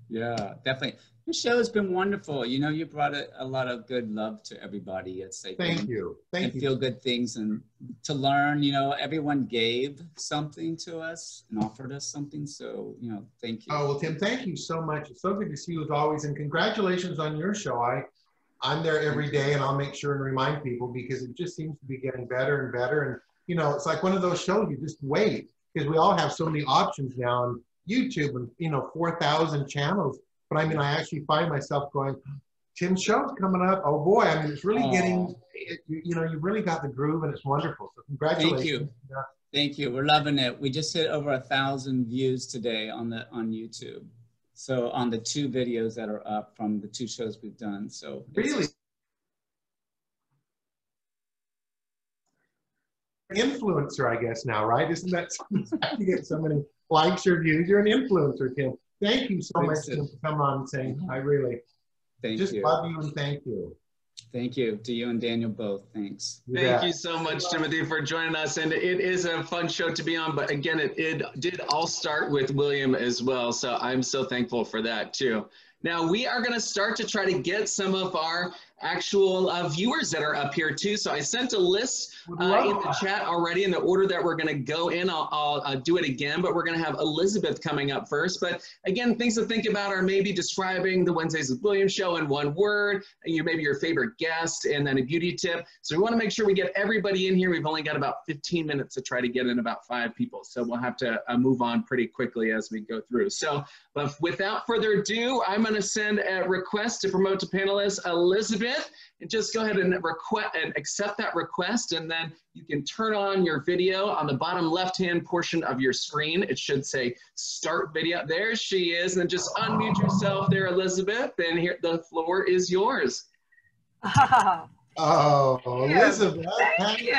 Yeah, definitely. Your show has been wonderful. You know, you brought a lot of good love to everybody. It's like, thank you. Thank you. Feel good things and to learn, you know, everyone gave something to us and offered us something. So, you know, thank you. Oh, well, Tim, thank you so much. It's so good to see you as always. And congratulations on your show. I'm there every day, and I'll make sure and remind people because it just seems to be getting better and better. And, you know, it's like one of those shows you just wait because we all have so many options now on YouTube and, you know, 4,000 channels. But I mean, I actually find myself going, Tim's show's coming up. Oh boy, I mean, it's really getting, you know, you've really got the groove and it's wonderful. So congratulations. Thank you. Yeah. Thank you. We're loving it. We just hit over 1,000 views today on YouTube. So on the 2 videos that are up from the 2 shows we've done. So really? Influencer, I guess now, right? Isn't that you get so many likes or views? You're an influencer, Tim. Thank you so much for coming on and saying, I really just love you and thank you. Thank you to you and Daniel both. Thanks. Thank you so much, Timothy, for joining us. And it is a fun show to be on. But again, it did all start with William as well. So I'm so thankful for that too. Now we are going to start to try to get some of our actual viewers that are up here too. So I sent a list in the chat already in the order that we're going to go in. I'll do it again, but we're going to have Elizabeth coming up first. But again, things to think about are maybe describing the Wednesdays with William show in one word, maybe your favorite guest, and then a beauty tip. So we want to make sure we get everybody in here. We've only got about 15 minutes to try to get in about 5 people. So we'll have to move on pretty quickly as we go through. So but without further ado, I'm going to send a request to promote to panelist Elizabeth. And just go ahead and accept that request, and then you can turn on your video on the bottom left-hand portion of your screen. It should say start video. There she is, and then just unmute yourself there, Elizabeth, and here the floor is yours. Oh, Elizabeth, thank you.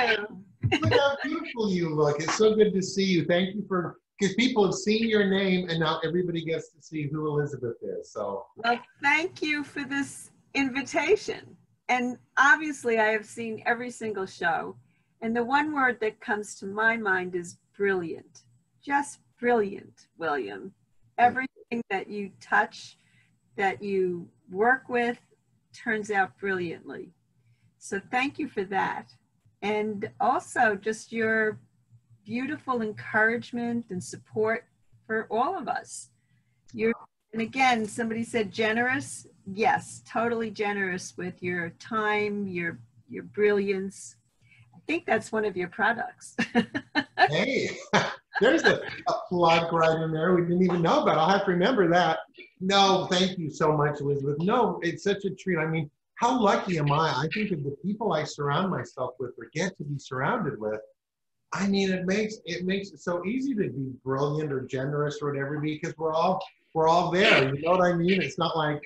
Look how beautiful you look. It's so good to see you. Thank you for, because people have seen your name, and now everybody gets to see who Elizabeth is. So, well, thank you for this invitation. And obviously I have seen every single show, and the one word that comes to my mind is brilliant. Just brilliant, William. Everything that you touch, that you work with, turns out brilliantly. So thank you for that. And also just your beautiful encouragement and support for all of us. And again, somebody said generous. Yes, totally generous with your time, your brilliance. I think that's one of your products. Hey, there's a plug right in there we didn't even know about. I'll have to remember that. No, thank you so much, Elizabeth. No, it's such a treat. I mean, how lucky am I? I think of the people I surround myself with or get to be surrounded with. I mean, it makes it so easy to be brilliant or generous or whatever, because we're all there. You know what I mean? It's not like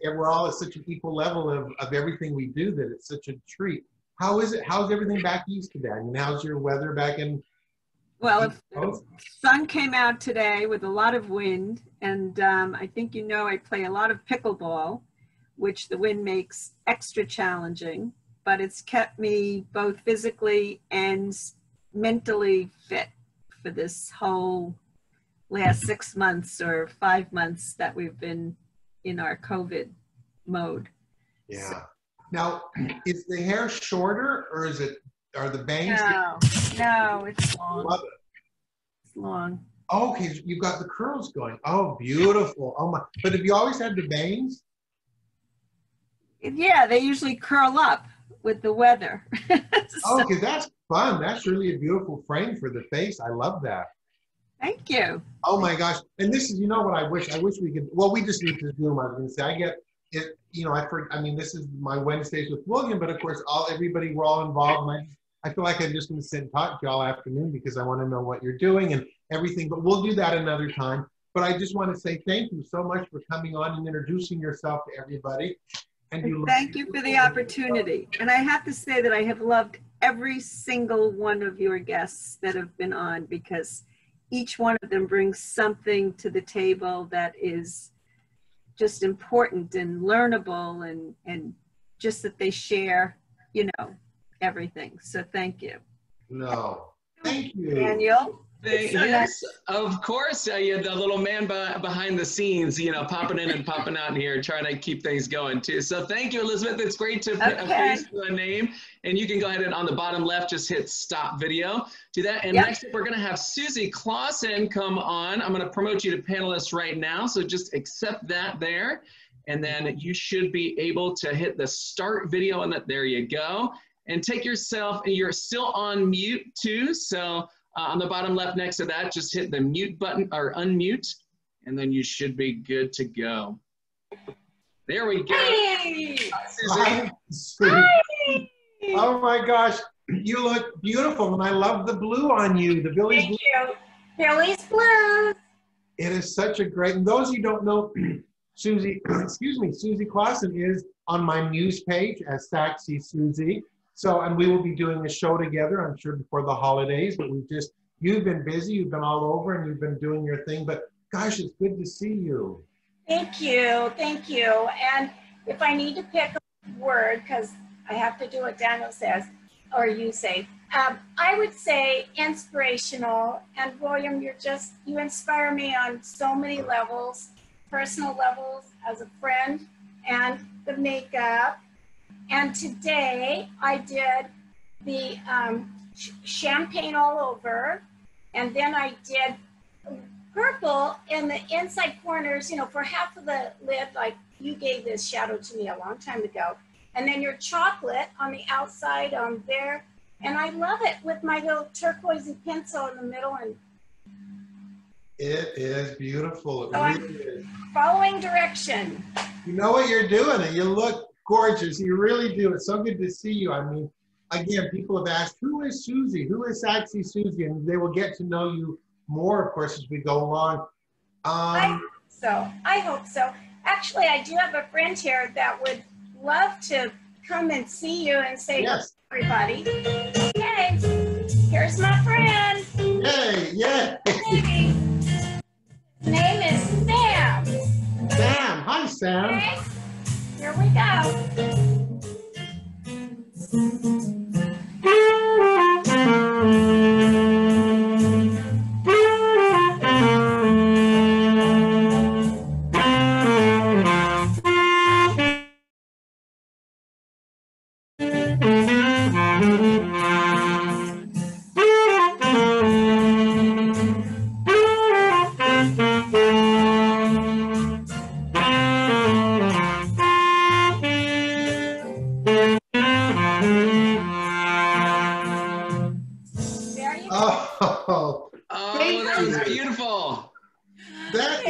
we're all at such an equal level of everything we do that it's such a treat. How is it? How's everything back east today? I mean, how's your weather back in? Well, the sun came out today with a lot of wind, and I think you know I play a lot of pickleball, which the wind makes extra challenging, but it's kept me both physically and mentally fit for this whole last 6 months or 5 months that we've been in our COVID mode. Yeah. So, now, is the hair shorter or are the bangs? No, it's long. Love it. It's long. Okay, you've got the curls going. Oh, beautiful. Oh my! But have you always had the bangs? Yeah, they usually curl up with the weather. So, okay, that's fun. That's really a beautiful frame for the face. I love that. Thank you. Oh my gosh! And this is, you know what I wish we could. Well, we just need to Zoom. I was going to say, I get it. You know, I mean, this is my Wednesdays with William, but of course, everybody, we're all involved, and I feel like I'm just going to sit and talk to you all afternoon because I want to know what you're doing and everything. But we'll do that another time. But I just want to say thank you so much for coming on and introducing yourself to everybody. And thank you for the opportunity. And I have to say that I have loved every single one of your guests that have been on, because each one of them brings something to the table that is just important and learnable, and just that they share, you know, everything. So thank you. No, thank you. Daniel. Yes, of course. You're the little man behind the scenes, you know, popping in and popping out here, trying to keep things going too. So thank you, Elizabeth. It's great to put a face to a name. And you can go ahead and on the bottom left, just hit stop video. Do that. And next up, we're going to have Susie Clausen come on. I'm going to promote you to panelist right now. So just accept that there. And then you should be able to hit the start video, and there you go. And take yourself, and you're still on mute too. So on the bottom left next to that, just hit the mute button or unmute, and then you should be good to go. There we go. Hey! Hi. Hi. Oh my gosh, you look beautiful, and I love the blue on you. The Billy's Thank you. Billy's Blues. It is such a great, and those of you who don't know, Susie, excuse me, Susie Clausen is on my news page as Saxy Susie. So, and we will be doing a show together, I'm sure, before the holidays, but you've been busy, you've been all over, and you've been doing your thing, but gosh, it's good to see you. Thank you, thank you. And if I need to pick a word, because I have to do what Daniel says, or you say, I would say inspirational. And William, you inspire me on so many levels, personal levels, as a friend, and the makeup. And today I did the champagne all over, and then I did purple in the inside corners, you know, for half of the lid, like you gave this shadow to me a long time ago. And then your chocolate on the outside on there. And I love it with my little turquoise pencil in the middle. And it is beautiful. It really is. Following direction. You know what you're doing, and you look gorgeous. You really do. It's so good to see you. I mean, again, people have asked, who is Susie? Who is Saxy Susie? And they will get to know you more, of course, as we go along. I hope so. Actually, I do have a friend here that would love to come and see you and say, yes, everybody, yay, here's my friend. Yay, yay. Hey. His name is Sam. Sam, hi Sam. Okay. Here we go.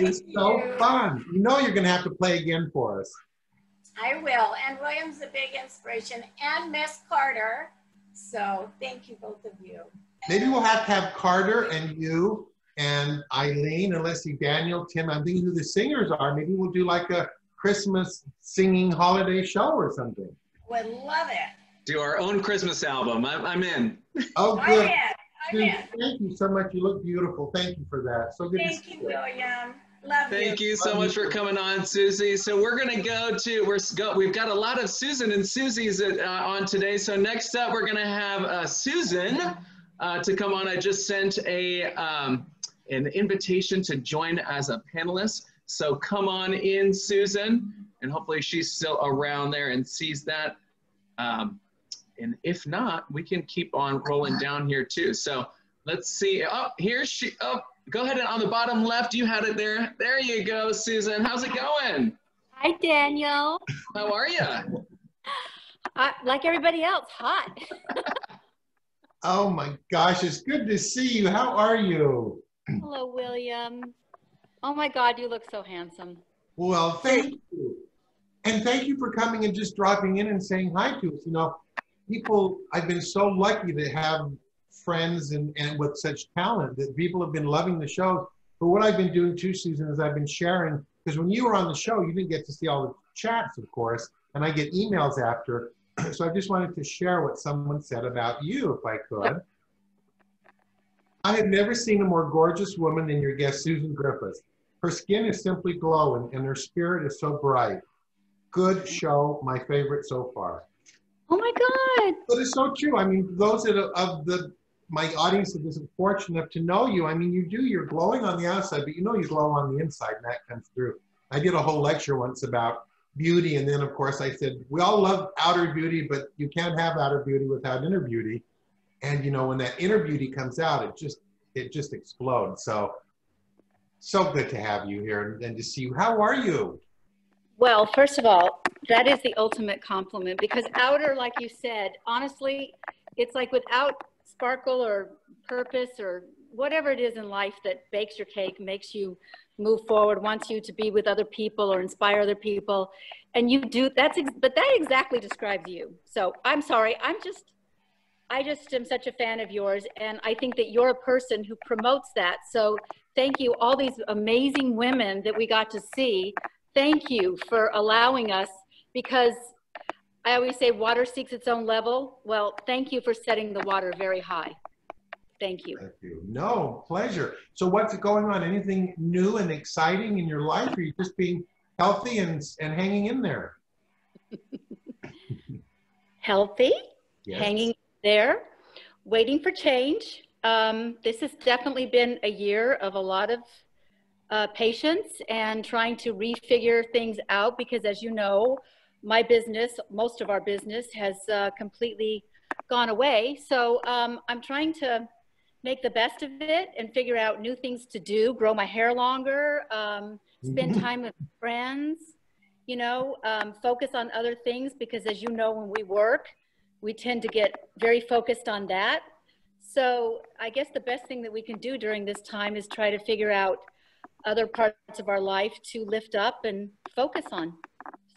That is so fun. You know you're going to have to play again for us. I will. And William's a big inspiration, and Miss Carter. So thank you, both of you. Maybe we'll have to have Carter and you and Ilene, and let's see, Daniel, Tim. I'm thinking who the singers are. Maybe we'll do like a Christmas singing holiday show or something. Would love it. Do our own Christmas album. I'm in. Oh, good. I'm in. Thank you so much. You look beautiful. Thank you for that. So good. Thank you, William. Love you. Thank you so much for coming on, Susie. So we're going to go to, we've got a lot of Susan and Susie's on today. So next up, we're going to have Susan to come on. I just sent an invitation to join as a panelist. So come on in, Susan, and hopefully she's still around there and sees that. And if not, we can keep on rolling down here too. So let's see. Oh, here she, oh, go ahead and on the bottom left, you had it there. There you go, Susan. How's it going? Hi, Daniel. How are you? Like everybody else, hot. Oh my gosh, it's good to see you. How are you? Hello, William. Oh my God, you look so handsome. Well, thank you. And thank you for coming and just dropping in and saying hi to us. You know, people, I've been so lucky to have friends and with such talent that people have been loving the show. But what I've been doing too, Susan, is I've been sharing, because when you were on the show, you didn't get to see all the chats, of course, and I get emails after. So I just wanted to share what someone said about you, if I could. I have never seen a more gorgeous woman than your guest, Susan Griffiths. Her skin is simply glowing and her spirit is so bright. Good show, my favorite so far. Oh my God. But it's so true. I mean, those that are my audience that isn't fortunate enough to know you, I mean, you're glowing on the outside, but you know you glow on the inside, and that comes through. I did a whole lecture once about beauty, and then of course I said, we all love outer beauty, but you can't have outer beauty without inner beauty. And you know, when that inner beauty comes out, it just explodes. So good to have you here and to see you. How are you? Well, first of all, that is the ultimate compliment, because outer, like you said, honestly, it's like without sparkle or purpose or whatever it is in life that bakes your cake, makes you move forward, wants you to be with other people or inspire other people. And you do, but that exactly describes you. So I'm sorry, I just am such a fan of yours. And I think that you're a person who promotes that. So thank you, all these amazing women that we got to see. Thank you for allowing us, because I always say water seeks its own level. Well, thank you for setting the water very high. Thank you. Thank you. No, pleasure. So what's going on? Anything new and exciting in your life? Or are you just being healthy and hanging in there? Healthy, yes. Hanging there, waiting for change. This has definitely been a year of a lot of patience and trying to refigure things out, because as you know, my business, most of our business has completely gone away. So I'm trying to make the best of it and figure out new things to do, grow my hair longer, spend time with friends, you know, focus on other things, because as you know, when we work, we tend to get very focused on that. So I guess the best thing that we can do during this time is try to figure out other parts of our life to lift up and focus on.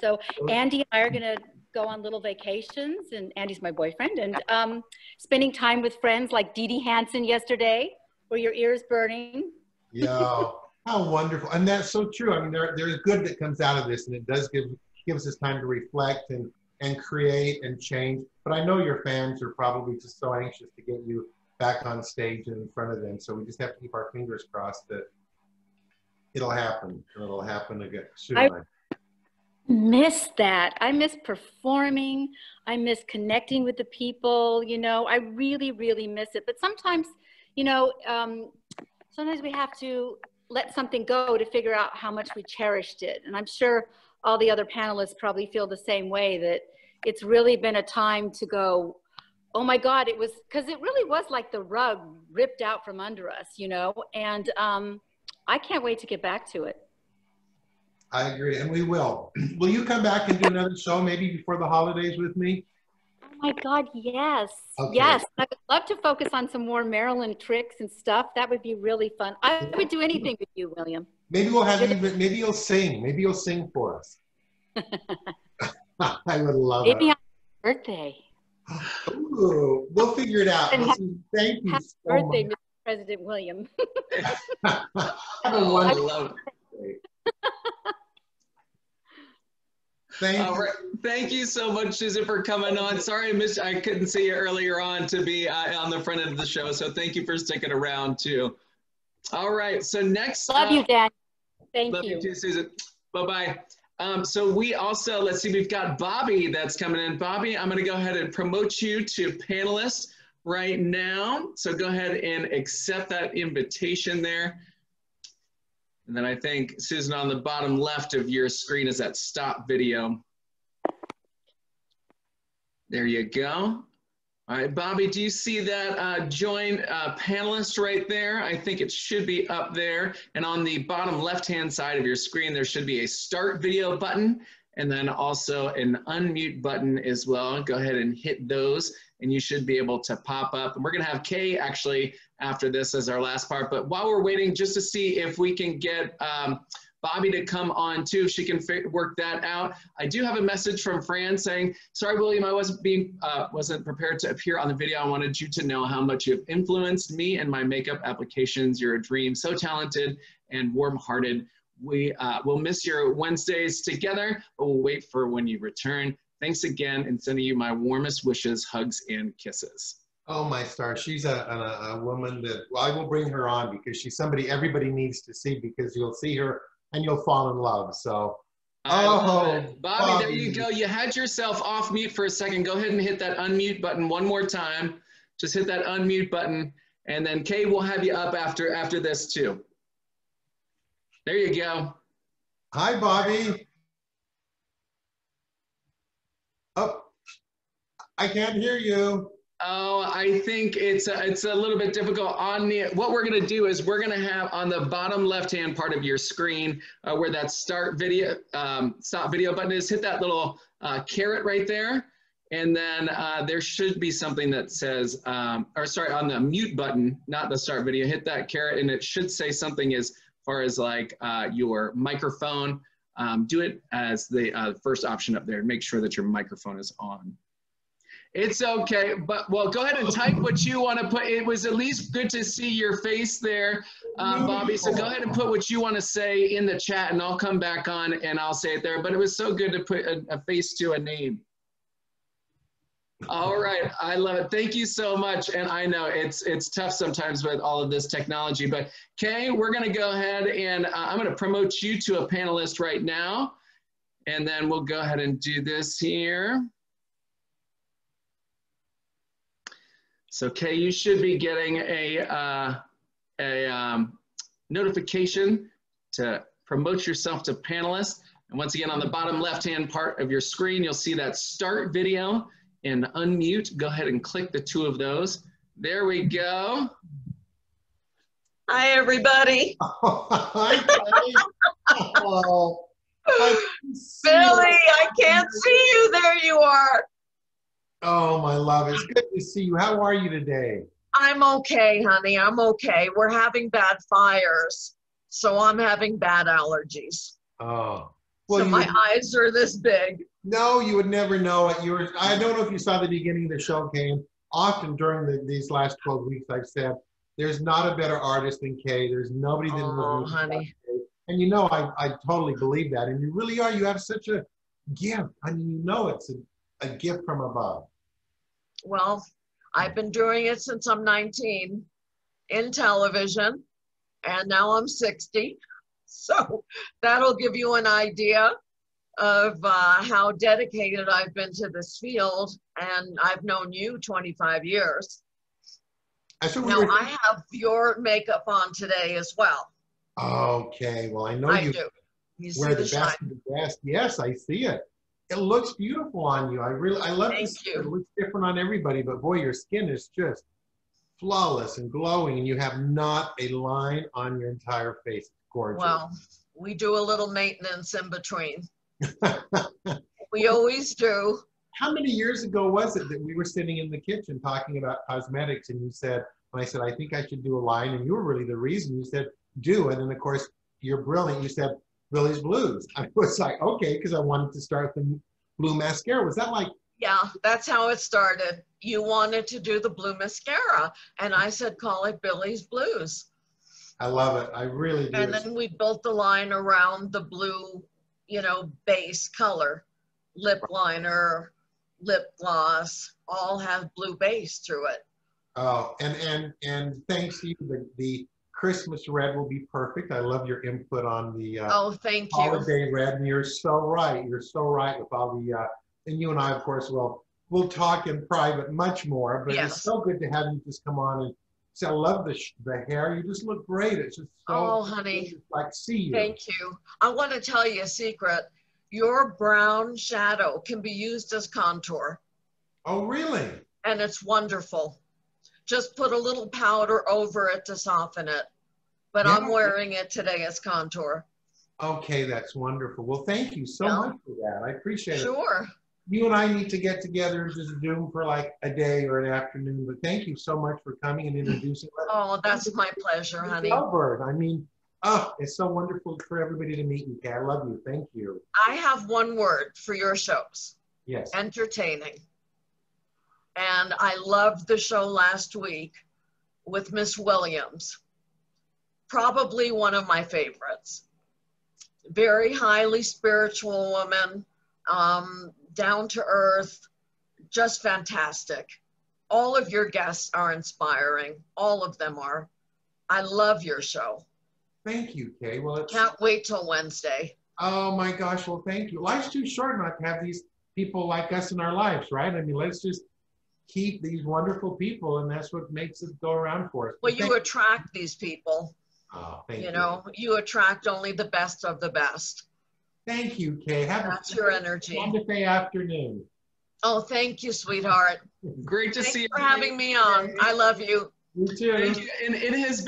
So Andy and I are going to go on little vacations, and Andy's my boyfriend, and spending time with friends like Dee Dee Hansen yesterday, where your ears burning. Yeah, how wonderful. And that's so true. I mean, there's good that comes out of this, and it does gives us time to reflect and create and change. But I know your fans are probably just so anxious to get you back on stage and in front of them. So we just have to keep our fingers crossed that it'll happen, and it'll happen again soon. I miss that. I miss performing. I miss connecting with the people, you know, I really, really miss it. But sometimes, you know, sometimes we have to let something go to figure out how much we cherished it. And I'm sure all the other panelists probably feel the same way, that it's really been a time to go, oh my God, it was, because it really was like the rug ripped out from under us, you know, and I can't wait to get back to it. I agree, and we will. Will you come back and do another show maybe before the holidays with me? Oh my God, yes. Okay. Yes, I would love to focus on some more Maryland tricks and stuff. That would be really fun. I would do anything with you, William. Maybe we'll have you, maybe you'll sing. Maybe you'll sing for us. I would love it. Maybe on your birthday. Ooh, we'll figure it out. Thank you Happy so birthday, much. Mr. President William. Have a I wonderful love day. All right. Thank you so much, Susan, for coming on. Sorry I couldn't see you earlier on to be on the front end of the show. So thank you for sticking around too. All right. So next. Love you, Dan. Thank love you. you too, Susan. Bye-bye. So we also, let's see, we've got Bobby that's coming in. Bobby, I'm going to go ahead and promote you to panelist right now. So go ahead and accept that invitation there. And then I think, Susan, on the bottom left of your screen is that stop video. There you go. All right, Bobby, do you see that join panelist right there? I think it should be up there. And on the bottom left-hand side of your screen, there should be a start video button and then also an unmute button as well. Go ahead and hit those and you should be able to pop up. And we're gonna have Kay actually after this as our last part. But while we're waiting, just to see if we can get Bobby to come on too, if she can work that out. I do have a message from Fran saying, sorry, William, I wasn't prepared to appear on the video. I wanted you to know how much you've influenced me and my makeup applications. You're a dream, so talented and warm-hearted. We will miss your Wednesdays together, but we'll wait for when you return. Thanks again, and sending you my warmest wishes, hugs, and kisses. Oh, my star. She's a woman that, well, I will bring her on because she's somebody everybody needs to see, because you'll see her and you'll fall in love. So, Bobby, there you go. You had yourself off mute for a second. Go ahead and hit that unmute button one more time. Just hit that unmute button, and then Kay will have you up after this too. There you go. Hi, Bobby. Oh, I can't hear you. Oh, I think it's a little bit difficult on the, what we're going to do is we're going to have on the bottom left-hand part of your screen where that stop video button is, hit that little caret right there. And then there should be something that says, or sorry, on the mute button, not the start video, hit that caret and it should say something as far as like your microphone. Do it as the first option up there. Make sure that your microphone is on. It's okay, but well, go ahead and type what you want to put. It was at least good to see your face there, Bobby. So go ahead and put what you want to say in the chat and I'll come back on and I'll say it there. But it was so good to put a face to a name. All right, I love it. Thank you so much. And I know it's tough sometimes with all of this technology, but Kay, we're gonna go ahead and I'm gonna promote you to a panelist right now. And then we'll go ahead and do this here. So Kay, you should be getting a notification to promote yourself to panelist. And once again, on the bottom left-hand part of your screen, you'll see that start video and unmute. Go ahead and click the two of those. There we go. Hi, everybody. Hi, oh, Billy, I can't see you. There you are. Oh, my love. It's good to see you. How are you today? I'm okay, honey. I'm okay. We're having bad fires, so I'm having bad allergies. Oh. Well, so my eyes are this big. No, you would never know it. I don't know if you saw the beginning of the show, Kay. Often during these last 12 weeks, I've said, there's not a better artist than Kay. There's nobody that knows honey. And you know, I totally believe that. And you really are. You have such a gift. I mean, you know it's a gift from above. Well, I've been doing it since I'm 19 in television, and now I'm 60. So that'll give you an idea of how dedicated I've been to this field, and I've known you 25 years. Now I have your makeup on today as well. Okay, well I know you do. You wear the see best of the best. Yes, I see it. It looks beautiful on you. I love Thank this. you. It looks different on everybody, but boy, your skin is just flawless and glowing, and you have not a line on your entire face. It's gorgeous. Well, we do a little maintenance in between. We always do. How many years ago was it that we were sitting in the kitchen talking about cosmetics, and you said, when I said, I think I should do a line, and you were really the reason. You said, do. And then, of course, you're brilliant. You said Billy's Blues. I was like, okay, because I wanted to start the blue mascara. Was that like? Yeah, that's how it started. You wanted to do the blue mascara, and I said, call it Billy's Blues. I love it. I really do. And then we built the line around the blue, you know, base color. Lip liner, lip gloss, all have blue base through it. Oh, and thanks to you, the Christmas red will be perfect. I love your input on the oh, thank you. Holiday red, and you're so right. You're so right with all the and you and I, of course, we'll talk in private much more. But Yes. It's so good to have you just come on and say, I love the hair. You just look great. It's just so Oh, honey. like see you. Thank you. I want to tell you a secret. Your brown shadow can be used as contour. Oh, really? And it's wonderful. Just put a little powder over it to soften it. But Yeah. I'm wearing it today as contour. Okay, that's wonderful. Well, thank you so Yeah. much for that. I appreciate it. Sure. You and I need to get together and just Zoom for like a day or an afternoon. But thank you so much for coming and introducing us. Oh, that's my pleasure, honey. Calvert. I mean, oh, it's so wonderful for everybody to meet you, Kay. I love you. Thank you. I have one word for your shows. Yes. Entertaining. And I loved the show last week with Miss Williams. Probably one of my favorites. Very highly spiritual woman, down to earth, just fantastic. All of your guests are inspiring. All of them are. I love your show. Thank you, Kay. Well, it's, Can't wait till Wednesday. oh my gosh. Well, thank you. Life's too short not to have these people like us in our lives, right? I mean, let's just keep these wonderful people, and that's what makes it go around for us. Well, But you attract these people. oh, thank You know, you attract only the best of the best. Thank you, Kay. Have That's your energy. wonderful afternoon. Oh, thank you, sweetheart. Great to Thanks see you. for having me on. I love you. You too. Thank you. And it has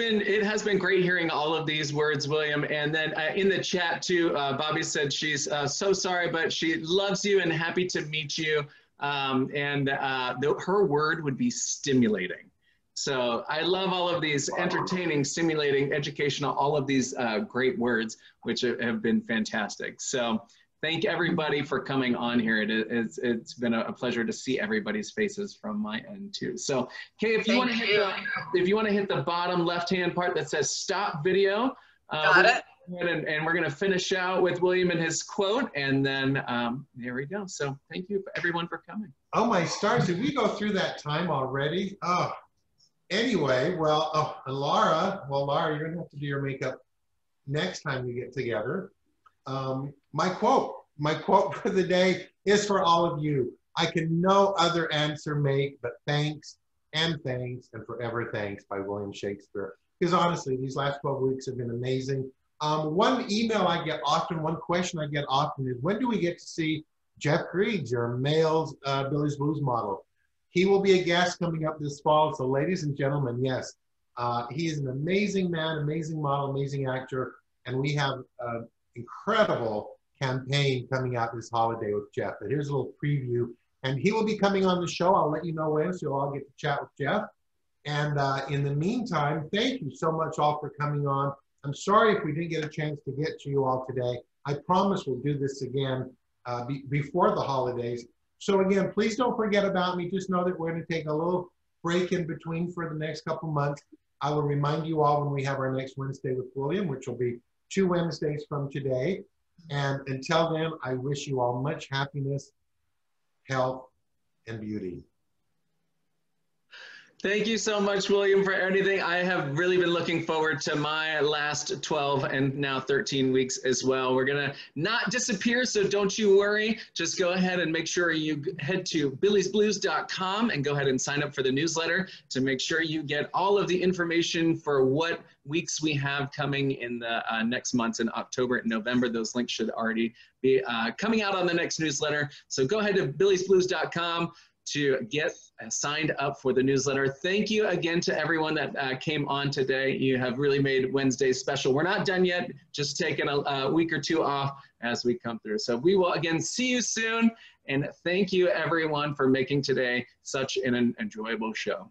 been great hearing all of these words, William. And then in the chat too, Bobby said she's so sorry, but she loves you and happy to meet you. Her word would be stimulating. So I love all of these entertaining, stimulating, educational, all of these great words, which have been fantastic. So thank everybody for coming on here. It's been a pleasure to see everybody's faces from my end too. So, Kay, if you want to hit the bottom left-hand part that says stop video, Got it. And we're going to finish out with William and his quote, and then there we go. So thank you everyone for coming. Oh my stars, did we go through that time already? Oh, anyway, well, and Laura, you're gonna have to do your makeup next time we get together. My quote for the day is for all of you. I can no other answer make but thanks and forever thanks by William Shakespeare. Because honestly, these last 12 weeks have been amazing. One email I get often, one question I get often is, when do we get to see Jeff Greaves, your male Billy's Blues model? He will be a guest coming up this fall. So ladies and gentlemen, yes, he is an amazing man, amazing model, amazing actor. And we have an incredible campaign coming out this holiday with Jeff. But here's a little preview. And he will be coming on the show. I'll let you know when, so you'll all get to chat with Jeff. And in the meantime, thank you so much all for coming on. I'm sorry if we didn't get a chance to get to you all today. I promise we'll do this again before the holidays. So again, please don't forget about me. Just know that we're going to take a little break in between for the next couple months. I will remind you all when we have our next Wednesday with William, which will be 2 Wednesdays from today. And until then, I wish you all much happiness, health, and beauty. Thank you so much, William, for everything. I have really been looking forward to my last 12 and now 13 weeks as well. We're going to not disappear, so don't you worry. Just go ahead and make sure you head to billysblues.com and go ahead and sign up for the newsletter to make sure you get all of the information for what weeks we have coming in the next months in October and November. Those links should already be coming out on the next newsletter. So go ahead to billysblues.com to get signed up for the newsletter. Thank you again to everyone that came on today. You have really made Wednesday special. We're not done yet, just taking a week or two off as we come through. So we will again see you soon, and thank you everyone for making today such an enjoyable show.